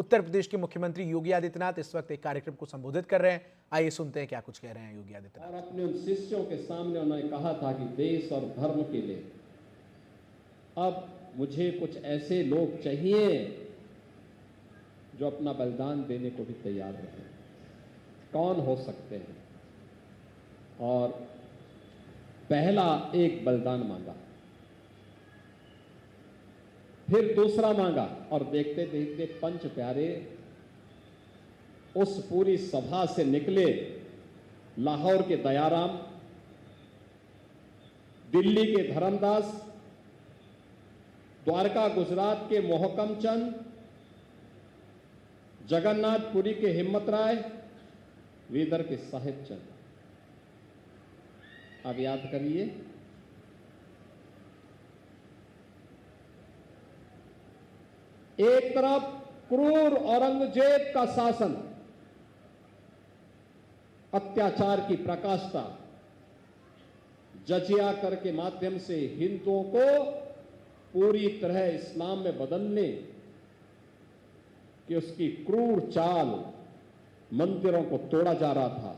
उत्तर प्रदेश के मुख्यमंत्री योगी आदित्यनाथ इस वक्त एक कार्यक्रम को संबोधित कर रहे हैं। आइए सुनते हैं क्या कुछ कह रहे हैं योगी आदित्यनाथ। और अपने उन शिष्यों के सामने उन्होंने कहा था कि देश और धर्म के लिए अब मुझे कुछ ऐसे लोग चाहिए जो अपना बलिदान देने को भी तैयार रहे। कौन हो सकते हैं? और पहला एक बलिदान मांगा, फिर दूसरा मांगा, और देखते देखते पंच प्यारे उस पूरी सभा से निकले। लाहौर के दयाराम, दिल्ली के धर्मदास, द्वारका गुजरात के मोहकम चंद, जगन्नाथपुरी के हिम्मत राय, वीदर के साहिब चंद। अब याद करिए, एक तरफ क्रूर औरंगजेब का शासन, अत्याचार की प्रकाष्ठा, जजिया कर के माध्यम से हिंदुओं को पूरी तरह इस्लाम में बदलने कि उसकी क्रूर चाल, मंदिरों को तोड़ा जा रहा था,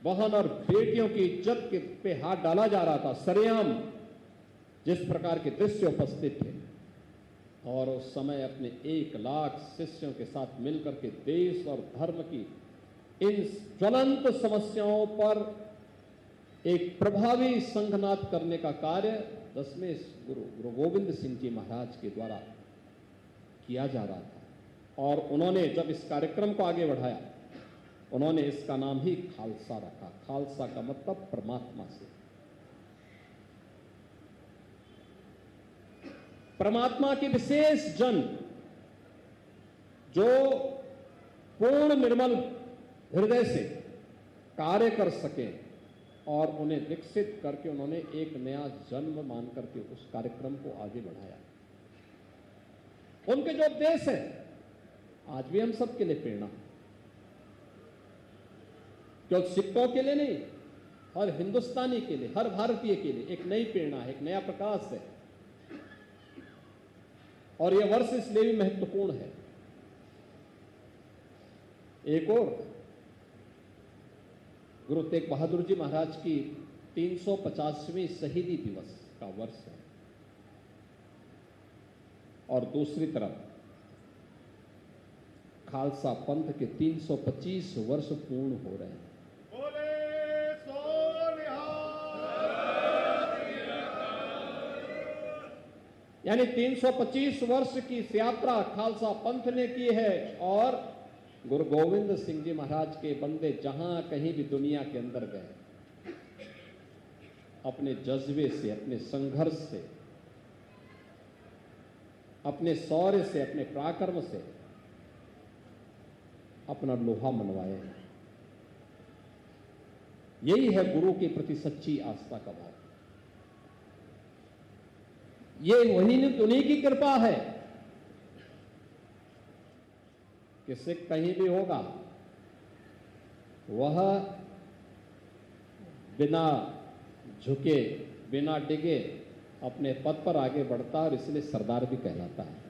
बहन और बेटियों की इज्जत के पे हाथ डाला जा रहा था, सरेआम जिस प्रकार के दृश्य उपस्थित थे। और उस समय अपने 1 लाख शिष्यों के साथ मिलकर के देश और धर्म की इन ज्वलंत समस्याओं पर एक प्रभावी संघनाद करने का कार्य 10वें गुरु गोविंद सिंह जी महाराज के द्वारा किया जा रहा था। और उन्होंने जब इस कार्यक्रम को आगे बढ़ाया, उन्होंने इसका नाम ही खालसा रखा। खालसा का मतलब परमात्मा से। परमात्मा की विशेष जन जो पूर्ण निर्मल हृदय से कार्य कर सके, और उन्हें विकसित करके उन्होंने एक नया जन्म मान करके उस कार्यक्रम को आगे बढ़ाया। उनके जो उपदेश है आज भी हम सबके लिए प्रेरणा, केवल सिक्कों के लिए नहीं, हर हिंदुस्तानी के लिए, हर भारतीय के लिए एक नई प्रेरणा है, एक नया प्रकाश है। और यह वर्ष इसलिए भी महत्वपूर्ण है। एक और गुरु तेग बहादुर जी महाराज की 350वीं शहीदी दिवस का वर्ष है, और दूसरी तरफ खालसा पंथ के 325 वर्ष पूर्ण हो रहे हैं। यानी 325 वर्ष की इस यात्रा खालसा पंथ ने की है, और गुरु गोविंद सिंह जी महाराज के बंदे जहां कहीं भी दुनिया के अंदर गए, अपने जज्बे से, अपने संघर्ष से, अपने शौर्य से, अपने पराक्रम से अपना लोहा मनवाया है। यही है गुरु के प्रति सच्ची आस्था का भाव। ये उन्हीं की कृपा है कि सिख कहीं भी होगा, वह बिना झुके, बिना डिगे अपने पद पर आगे बढ़ता है, और इसलिए सरदार भी कहलाता है।